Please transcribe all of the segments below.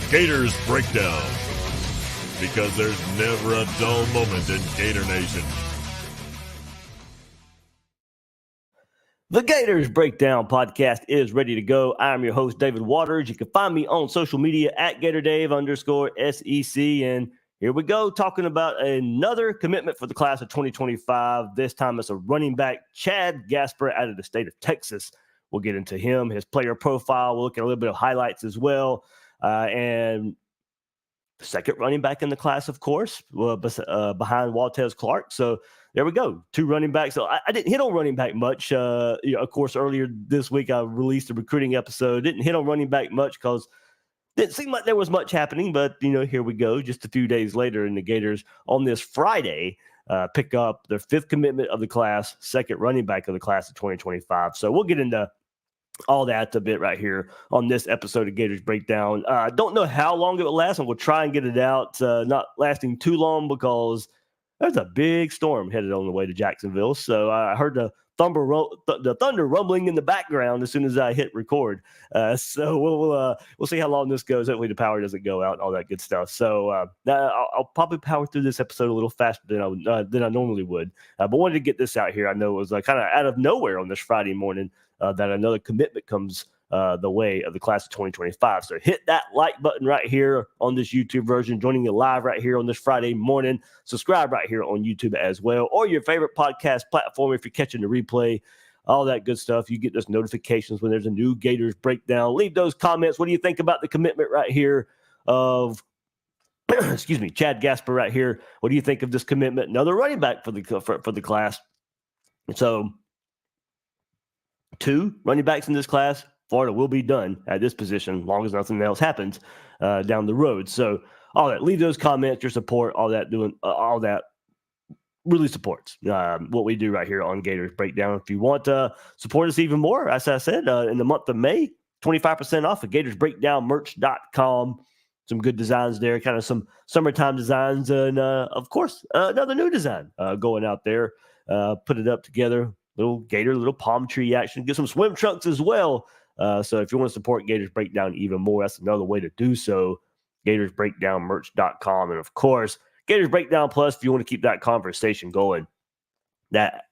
Gators Breakdown, because there's never a dull moment in Gator Nation. The Gators Breakdown podcast is ready to go. I'm your host, David Waters. You can find me on social media at GatorDave_SEC. And here we go, talking about another commitment for the class of 2025. This time it's a running back, Chad Gasper, out of the state of Texas. We'll get into him, his player profile. We'll look at a little bit of highlights as well. And the second running back in the class, of course, behind Waltez Clark. So there we go. Two running backs. So I didn't hit on running back much. Of course, earlier this week, I released a recruiting episode. Didn't hit on running back much because it didn't seem like there was much happening. But, here we go. Just a few days later, and the Gators on this Friday pick up their fifth commitment of the class, second running back of the class of 2025. So we'll get into all that a bit right here on this episode of Gators Breakdown. Don't know how long it will last, and we'll try and get it out, not lasting too long because there's a big storm headed on the way to Jacksonville. So I heard the thunder rumbling in the background as soon as I hit record. So we'll see how long this goes. Hopefully the power doesn't go out and all that good stuff. So I'll probably power through this episode a little faster than I normally would. But wanted to get this out here. I know it was kind of out of nowhere on this Friday morning that another commitment comes the way of the class of 2025. So hit that like button right here on this YouTube version, joining you live right here on this Friday morning. Subscribe right here on YouTube as well, or your favorite podcast platform if you're catching the replay, all that good stuff. You get those notifications when there's a new Gators Breakdown. Leave those comments. What do you think about the commitment right here of Chad Gasper right here? What do you think of this commitment? Another running back for the class. So 2 running backs in this class. Florida will be done at this position, as long as nothing else happens down the road. So all that, leave those comments, your support, all that really supports what we do right here on Gators Breakdown. If you want to support us even more, as I said, in the month of May, 25% off at gatorsbreakdownmerch.com. Some good designs there, kind of some summertime designs, and of course, another new design going out there. Put it up together, little Gator, little palm tree action. Get some swim trunks as well. So if you want to support Gators Breakdown even more, that's another way to do so. gatorsbreakdownmerch.com. And of course, Gators Breakdown Plus, if you want to keep that conversation going. That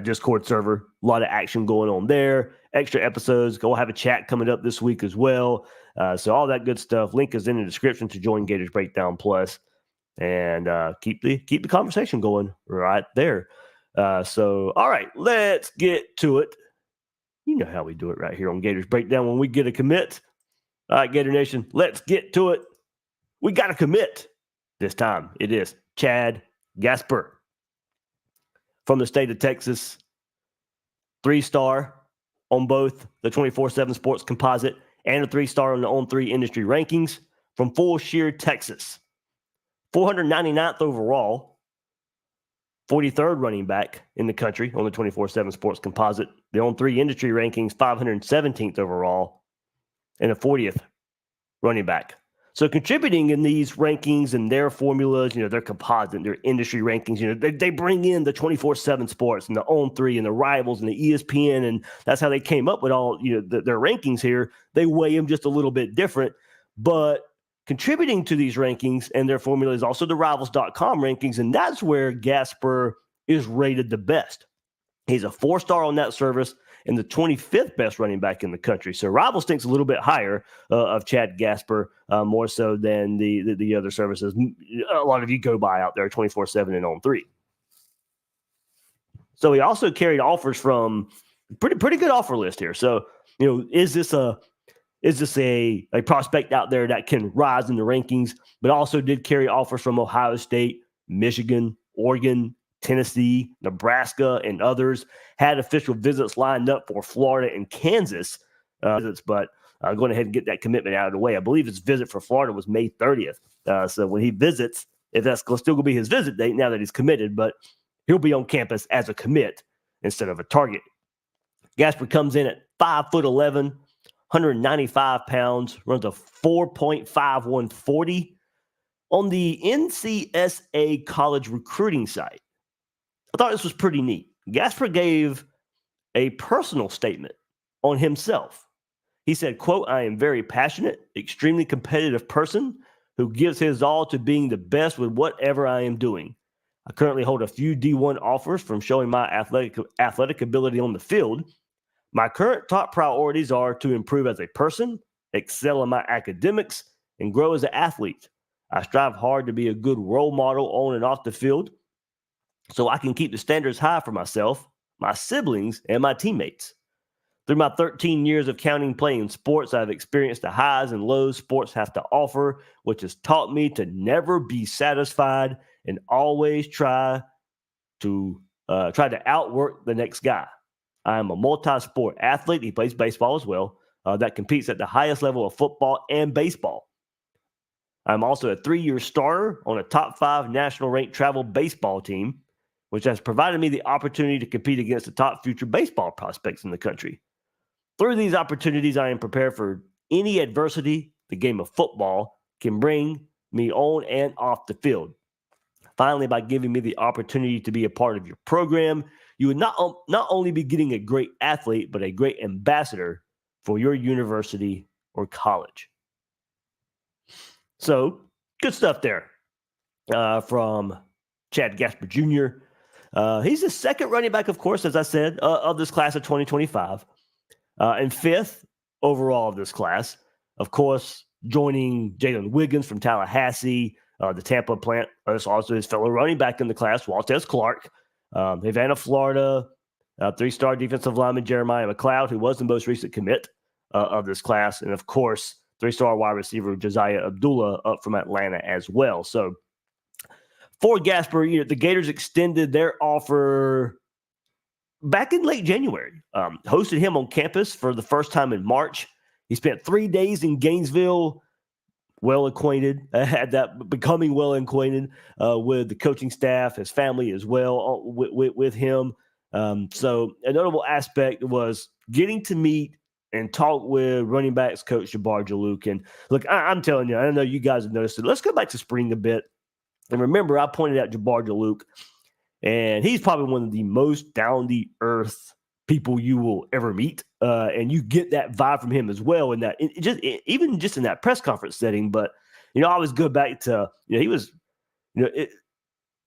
Discord server, a lot of action going on there. Extra episodes. We'll have a chat coming up this week as well. So all that good stuff. Link is in the description to join Gators Breakdown Plus. And keep the conversation going right there. So, all right, let's get to it. You know how we do it right here on Gators Breakdown when we get a commit. All right, Gator Nation, let's get to it. We got a commit. This time it is Chad Gasper from the state of Texas. 3-star on both the 24/7 Sports Composite and a 3-star on the On3 industry rankings from Full Shear, Texas. 499th overall. 43rd running back in the country on the 24/7 Sports Composite. The On3 industry rankings, 517th overall, and a 40th running back. So contributing in these rankings and their formulas, their composite, their industry rankings, they bring in the 24/7 Sports and the On3 and the Rivals and the ESPN, and that's how they came up with all their rankings here. They weigh them just a little bit different, but contributing to these rankings and their formula is also the Rivals.com rankings, and that's where Gasper is rated the best. He's a 4-star on that service and the 25th best running back in the country. So Rivals thinks a little bit higher of Chad Gasper, more so than the other services a lot of you go by out there, 24/7 and On3. So he also carried offers from pretty good offer list here. So, is this a prospect out there that can rise in the rankings, but also did carry offers from Ohio State, Michigan, Oregon, Tennessee, Nebraska, and others. Had official visits lined up for Florida and Kansas but going ahead and get that commitment out of the way. I believe his visit for Florida was May 30th. So when he visits, if that's still going to be his visit date now that he's committed, but he'll be on campus as a commit instead of a target. Gasper comes in at 5'11", 195 pounds, runs a 4.5140 on the NCSA college recruiting site. I thought this was pretty neat. Gasper gave a personal statement on himself. He said, quote, "I am very passionate, extremely competitive person who gives his all to being the best with whatever I am doing. I currently hold a few D1 offers from showing my athletic ability on the field. My current top priorities are to improve as a person, excel in my academics, and grow as an athlete. I strive hard to be a good role model on and off the field so I can keep the standards high for myself, my siblings, and my teammates. Through my 13 years of counting playing sports, I've experienced the highs and lows sports have to offer, which has taught me to never be satisfied and always try to outwork the next guy. I am a multi-sport athlete. He plays baseball as well, that competes at the highest level of football and baseball. I'm also a 3-year starter on a top 5 national ranked travel baseball team, which has provided me the opportunity to compete against the top future baseball prospects in the country. Through these opportunities, I am prepared for any adversity the game of football can bring me on and off the field. Finally, by giving me the opportunity to be a part of your program, you would not only be getting a great athlete, but a great ambassador for your university or college." So, good stuff there from Chad Gasper Jr. He's the second running back, of course, as I said, of this class of 2025. And 5th overall of this class, of course, joining Jalen Wiggins from Tallahassee, the Tampa plant. There's also his fellow running back in the class, Waltez Clark. Havana, Florida, 3-star defensive lineman Jeremiah McLeod, who was the most recent commit of this class. And, of course, 3-star wide receiver Josiah Abdullah up from Atlanta as well. So, for Gasper, the Gators extended their offer back in late January, hosted him on campus for the first time in March. He spent 3 days in Gainesville, becoming well acquainted with the coaching staff, his family as well with him. So a notable aspect was getting to meet and talk with running backs coach Jabbar Jaluk. And look, I'm telling you, I know you guys have noticed it. Let's go back to spring a bit. And remember, I pointed out Jabbar Jaluk, and he's probably one of the most down-the-earth people you will ever meet. And you get that vibe from him as well. And that even just in that press conference setting. But, I always go back to, he was, a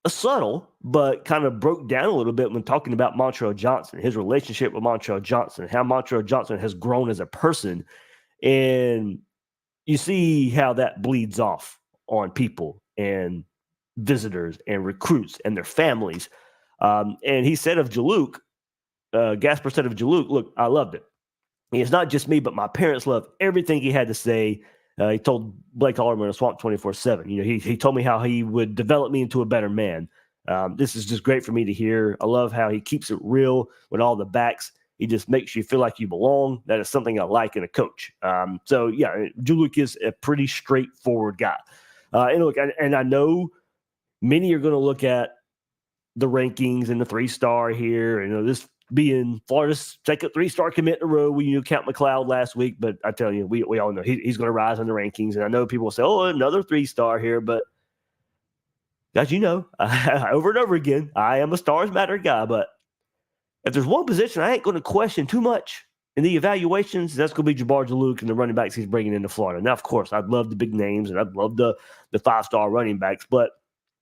subtle, but kind of broke down a little bit when talking about Montrell Johnson, his relationship with Montrell Johnson, how Montrell Johnson has grown as a person. And you see how that bleeds off on people and visitors and recruits and their families. And he said of Jaluk, Gasper said of Jaluk, look, I loved it. It's not just me, but my parents loved everything he had to say. He told Blake Hollerman of Swamp 24/7. He told me how he would develop me into a better man. This is just great for me to hear. I love how he keeps it real with all the backs. He just makes you feel like you belong. That is something I like in a coach. So, yeah, Jaluk is a pretty straightforward guy. And look, and I know many are going to look at the rankings and the 3-star here. This being Florida's second 3-star commit in a row. We count McLeod last week, but I tell you, we all know he's going to rise in the rankings. And I know people will say, oh, another 3-star here. But guys, over and over again, I am a stars matter guy. But if there's one position I ain't going to question too much in the evaluations, that's going to be Jabbar Jaluk and the running backs he's bringing into Florida. Now, of course, I'd love the big names and I'd love the 5-star running backs. But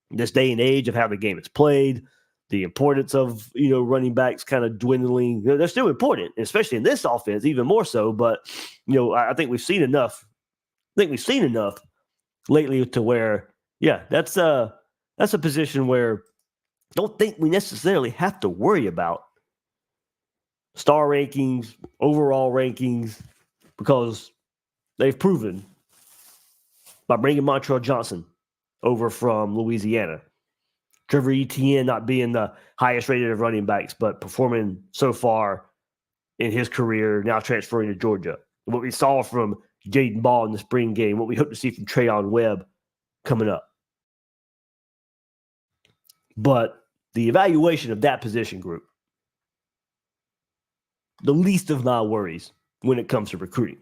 this day and age of how the game is played, the importance of, running backs kind of dwindling. They're still important, especially in this offense, even more so. But, I think we've seen enough. Lately to where, that's a position where I don't think we necessarily have to worry about star rankings, overall rankings, because they've proven by bringing Montrell Johnson over from Louisiana, Trevor Etienne not being the highest rated of running backs, but performing so far in his career, now transferring to Georgia. What we saw from Jaden Ball in the spring game, what we hope to see from Trayon Webb coming up. But the evaluation of that position group, the least of my worries when it comes to recruiting.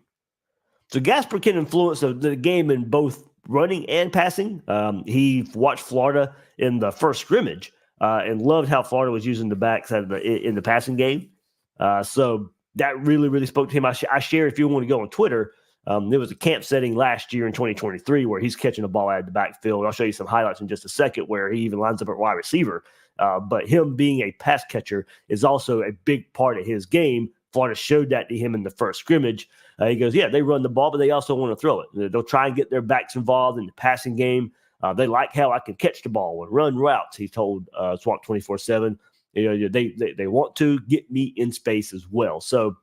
So Gasper can influence the game in both running and passing. He watched Florida in the first scrimmage and loved how Florida was using the backs in the passing game. So that really, really spoke to him. I shared, if you want to go on Twitter, there was a camp setting last year in 2023 where he's catching the ball out of the backfield. I'll show you some highlights in just a second where he even lines up at wide receiver. But him being a pass catcher is also a big part of his game. Florida showed that to him in the first scrimmage. He goes, yeah, they run the ball, but they also want to throw it. They'll try and get their backs involved in the passing game. They like how I can catch the ball and run routes, he told Swamp 24/7. They want to get me in space as well. So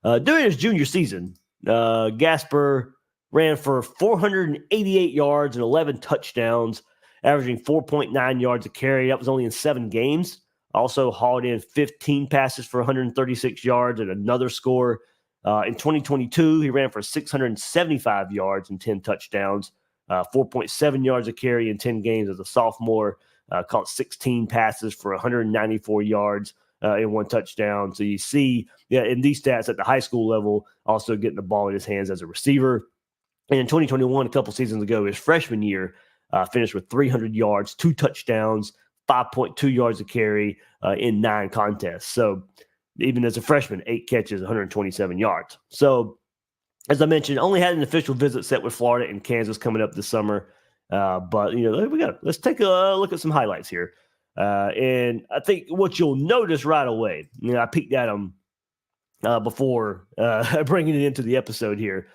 during his junior season, Gasper ran for 488 yards and 11 touchdowns, averaging 4.9 yards a carry. That was only in 7 games. Also hauled in 15 passes for 136 yards and another score. In 2022, he ran for 675 yards and 10 touchdowns, 4.7 yards a carry in 10 games as a sophomore. Caught 16 passes for 194 yards and 1 touchdown. So you see, in these stats at the high school level, also getting the ball in his hands as a receiver. And in 2021, a couple seasons ago, his freshman year, finished with 300 yards, 2 touchdowns, 5.2 yards a carry in 9 contests. So even as a freshman, 8 catches, 127 yards. So as I mentioned, only had an official visit set with Florida and Kansas coming up this summer. But let's take a look at some highlights here. And I think what you'll notice right away, I peeked at them before bringing it into the episode here.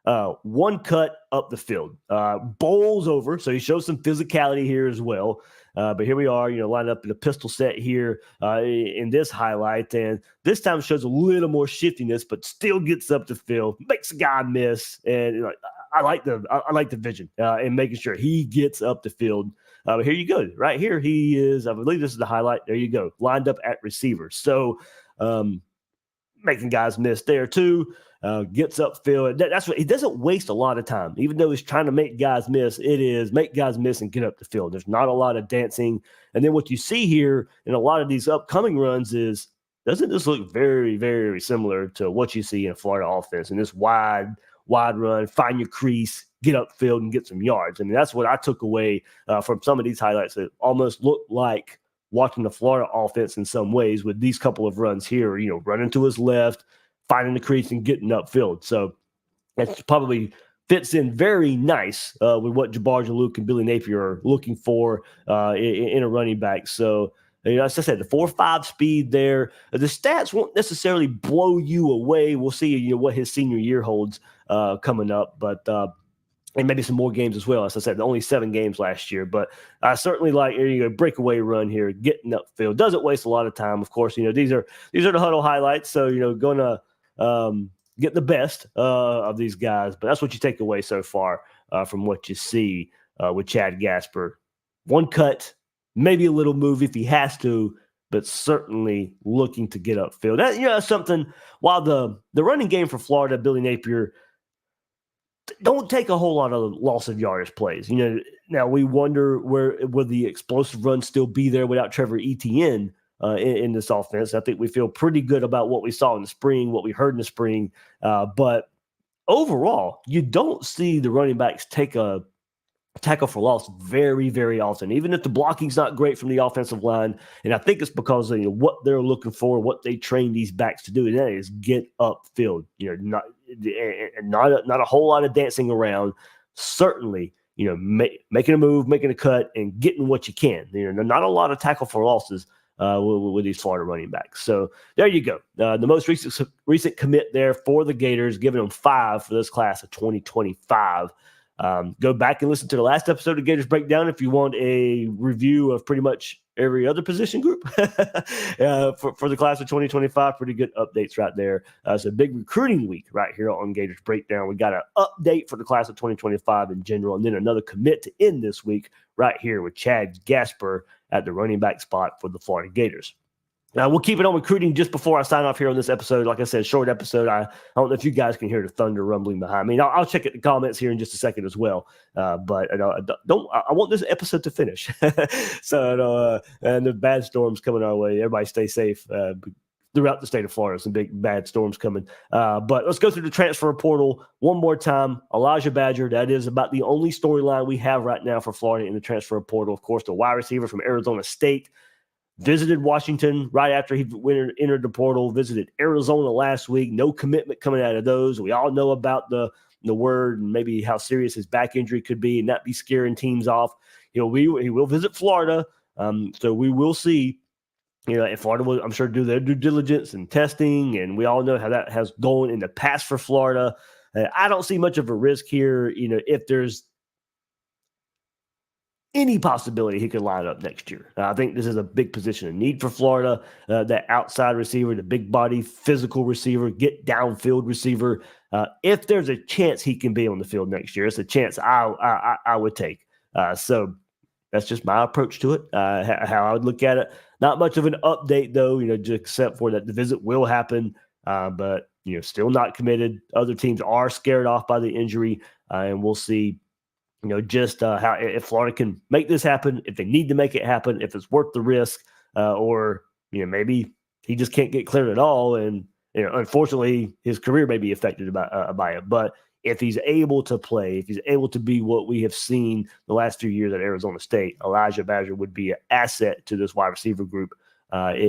1 cut up the field, bowls over. So he shows some physicality here as well. But here we are, lined up in a pistol set here in this highlight. And this time shows a little more shiftiness, but still gets up the field, makes a guy miss. And I like the vision and making sure he gets up the field. But here you go. Right here, he is, I believe this is the highlight. There you go. Lined up at receiver. So making guys miss there too. Gets upfield. That's what he doesn't waste a lot of time. Even though he's trying to make guys miss, it is make guys miss and get up the field. There's not a lot of dancing. And then what you see here in a lot of these upcoming runs is, doesn't this look very, very similar to what you see in Florida offense? And this wide run, find your crease, get upfield and get some yards. I mean, that's what I took away from some of these highlights that almost looked like watching the Florida offense in some ways with these couple of runs here, running to his left, finding the crease and getting upfield. So that probably fits in very nice with what Jabbar Jaluk and Billy Napier are looking for in a running back. So, as I said, the 4.5 speed there. The stats won't necessarily blow you away. We'll see what his senior year holds coming up. But and maybe some more games as well. As I said, only 7 games last year. But I certainly like a breakaway run here, getting upfield. Doesn't waste a lot of time. Of course, these are the huddle highlights. So, going to get the best of these guys. But that's what you take away so far from what you see with Chad Gasper. 1 cut, maybe a little move if he has to, but certainly looking to get upfield. That's something. While the running game for Florida, Billy Napier, don't take a whole lot of loss of yardage plays. Now we wonder will the explosive run still be there without Trevor Etienne in this offense. I think we feel pretty good about what we saw in the spring, what we heard in the spring. But overall, you don't see the running backs take a tackle for loss very, very often, even if the blocking's not great from the offensive line. And I think it's because of what they're looking for, what they train these backs to do, and that is get upfield. Not a whole lot of dancing around. Certainly, making a move, making a cut, and getting what you can. Not a lot of tackle for losses with these Florida running backs. So there you go. The most recent commit there for the Gators, giving them 5 for this class of 2025. Go back and listen to the last episode of Gators Breakdown if you want a review of pretty much every other position group for the class of 2025. Pretty good updates right there. It's a big recruiting week right here on Gators Breakdown. We got an update for the class of 2025 in general, and then another commit to end this week right here with Chad Gasper at the running back spot for the Florida Gators. Now, we'll keep it on recruiting just before I sign off here on this episode. Like I said, short episode. I don't know if you guys can hear the thunder rumbling behind me. I'll check the comments here in just a second as well. But I want this episode to finish. So, and the bad storms coming our way. Everybody stay safe throughout the state of Florida. Some big bad storms coming. But let's go through the transfer portal one more time. Elijah Badger, that is about the only storyline we have right now for Florida in the transfer portal. Of course, the wide receiver from Arizona State. visited Washington right after he entered the portal, visited Arizona last week. No commitment coming out of those. We all know about the word and maybe how serious his back injury could be and not be scaring teams off. He will visit Florida. So we will see, if Florida will, I'm sure, do their due diligence and testing, and we all know how that has gone in the past for Florida. I don't see much of a risk here, if there's any possibility he could line up next year. I think this is a big position of need for Florida, that outside receiver, the big body, physical receiver, get downfield receiver. If there's a chance he can be on the field next year, it's a chance I would take. So that's just my approach to it, how I would look at it. Not much of an update, though, just except for that the visit will happen, but, still not committed. Other teams are scared off by the injury, and we'll see, just how if Florida can make this happen, if they need to make it happen, if it's worth the risk, or, maybe he just can't get cleared at all. And, unfortunately, his career may be affected by it. But if he's able to play, if he's able to be what we have seen the last 2 years at Arizona State, Elijah Badger would be an asset to this wide receiver group for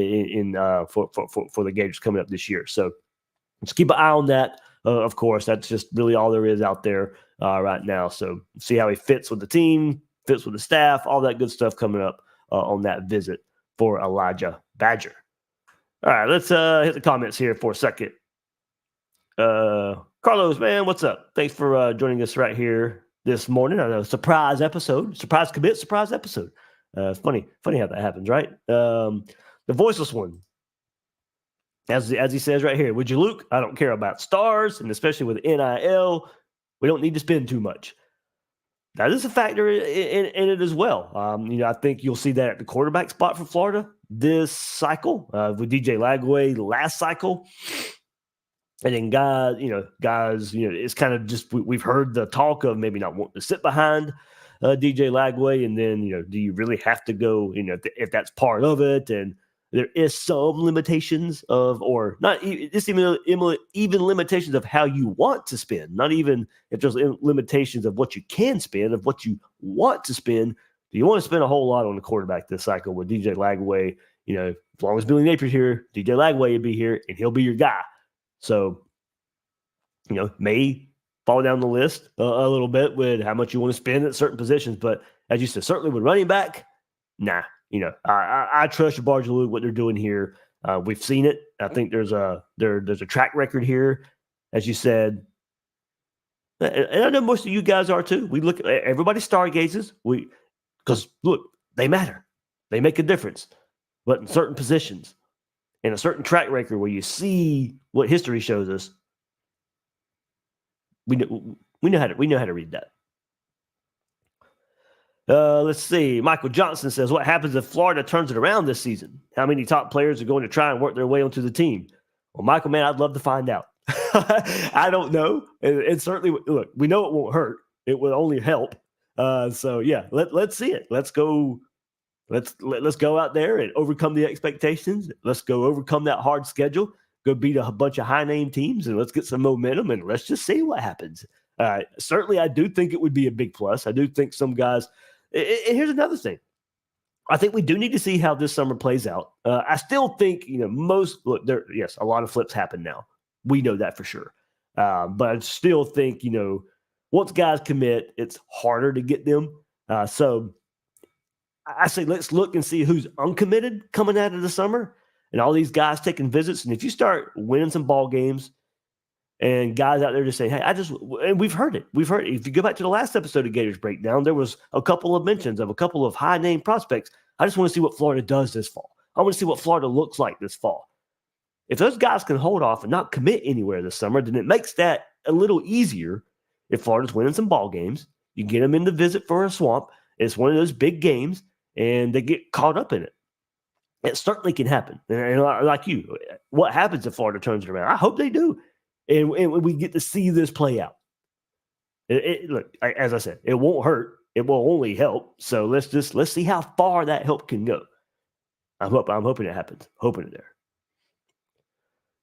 the Gators coming up this year. So just keep an eye on that. Of course, that's just really all there is out there right now. So see how he fits with the team, fits with the staff, all that good stuff coming up on that visit for Elijah Badger. All right, let's hit the comments here for a second. Carlos, man, what's up? Thanks for joining us right here this morning on a surprise episode. Surprise commit, surprise episode. Funny how that happens, right? The voiceless one. As he says right here, would you, Luke? I don't care about stars, and especially with NIL, we don't need to spend too much. That is a factor in it as well. I think you'll see that at the quarterback spot for Florida this cycle with DJ Lagway last cycle. And then guys, it's kind of just we've heard the talk of maybe not wanting to sit behind DJ Lagway, and then do you really have to go? If that's part of it, and there is some limitations of, or not even limitations of how you want to spend. Not even if there's limitations of what you can spend, of what you want to spend. Do you want to spend a whole lot on the quarterback this cycle with DJ Lagway? As long as Billy Napier's here, DJ Lagway will be here, and he'll be your guy. So, may fall down the list a little bit with how much you want to spend at certain positions. But as you said, certainly with running back, nah. I trust Barjaloo, what they're doing here. We've seen it. I think there's a track record here, as you said. And I know most of you guys are too. We look at everybody stargazes. Because look, they matter. They make a difference. But in certain positions, in a certain track record where you see what history shows us, we know how to read that. Let's see. Michael Johnson says, what happens if Florida turns it around this season? How many top players are going to try and work their way onto the team? Well, Michael, man, I'd love to find out. I don't know. And certainly, look, we know it won't hurt. It will only help. So, yeah, let's see it. Let's go. Let's go out there and overcome the expectations. Let's go overcome that hard schedule. Go beat a bunch of high-name teams, and let's get some momentum, and let's just see what happens. Certainly, I do think it would be a big plus. I do think some guys – and here's another thing. I think we do need to see how this summer plays out. I still think, a lot of flips happen now. We know that for sure. But I still think, once guys commit, it's harder to get them. So I say let's look and see who's uncommitted coming out of the summer and all these guys taking visits. And if you start winning some ball games and guys out there just say, hey, and we've heard it. If you go back to the last episode of Gators Breakdown, there was a couple of mentions of a couple of high-name prospects. I just want to see what Florida does this fall. I want to see what Florida looks like this fall. If those guys can hold off and not commit anywhere this summer, then it makes that a little easier. If Florida's winning some ball games, you get them in the visit for a swamp. It's one of those big games, and they get caught up in it. It certainly can happen. And like you, what happens if Florida turns it around? I hope they do. And we get to see this play out. Look, as I said, it won't hurt. It will only help. So let's see how far that help can go. I'm hoping it happens. Hoping it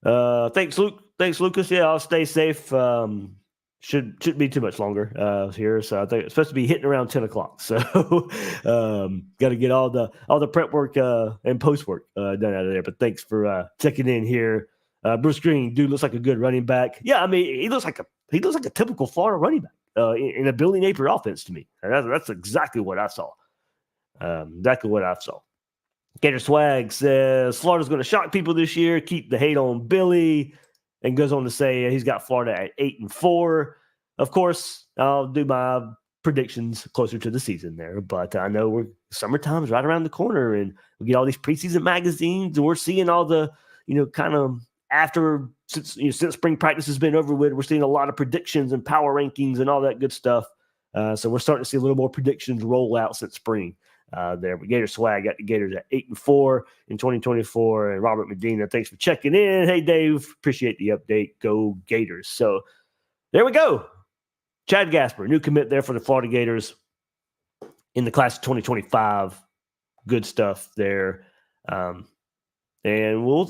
there. Thanks, Luke. Thanks, Lucas. Yeah, I'll stay safe. shouldn't be too much longer here. So I think it's supposed to be hitting around 10 o'clock. So got to get all the prep work and post work done out of there. But thanks for checking in here. Bruce Green, dude, looks like a good running back. Yeah, I mean, he looks like a typical Florida running back in a Billy Napier offense to me. That's exactly what I saw. Exactly what I saw. Gator Swag says Florida's going to shock people this year, keep the hate on Billy, and goes on to say he's got Florida at 8-4. Of course, I'll do my predictions closer to the season there, but I know summertime's right around the corner, and we get all these preseason magazines, and we're seeing all the kind of after since spring practice has been over with, we're seeing a lot of predictions and power rankings and all that good stuff. So we're starting to see a little more predictions roll out since spring. There, but Gator Swag got the Gators at 8-4 in 2024. And Robert Medina, thanks for checking in. Hey, Dave, appreciate the update. Go Gators. So there we go. Chad Gasper, new commit there for the Florida Gators in the class of 2025. Good stuff there. And we'll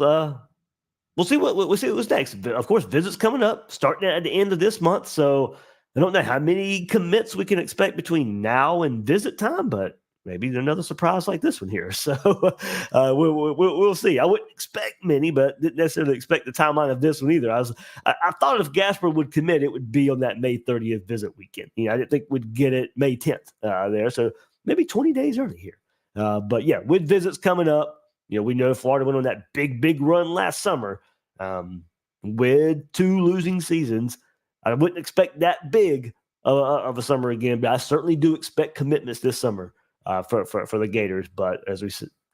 see what's next. Of course, visits coming up, starting at the end of this month. So I don't know how many commits we can expect between now and visit time, but maybe another surprise like this one here. So we'll see. I wouldn't expect many, but didn't necessarily expect the timeline of this one either. I thought if Gasper would commit, it would be on that May 30th visit weekend. I didn't think we'd get it May 10th there. So maybe 20 days early here. But yeah, with visits coming up, we know Florida went on that big run last summer with 2 losing seasons. I wouldn't expect that big of a summer again, but I certainly do expect commitments this summer. For the Gators, but as we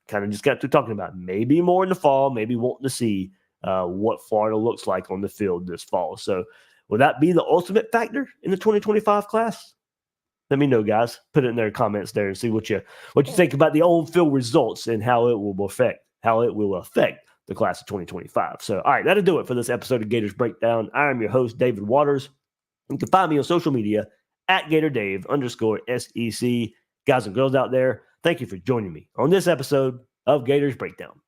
kind of just got through talking about, maybe more in the fall, maybe wanting to see what Florida looks like on the field this fall. So will that be the ultimate factor in the 2025 class? Let me know, guys. Put it in their comments there and see what you think about the on-field results and how it will affect the class of 2025. So, all right, that'll do it for this episode of Gators Breakdown. I am your host, David Waters. You can find me on social media at GatorDave_SEC. Guys and girls out there, thank you for joining me on this episode of Gators Breakdown.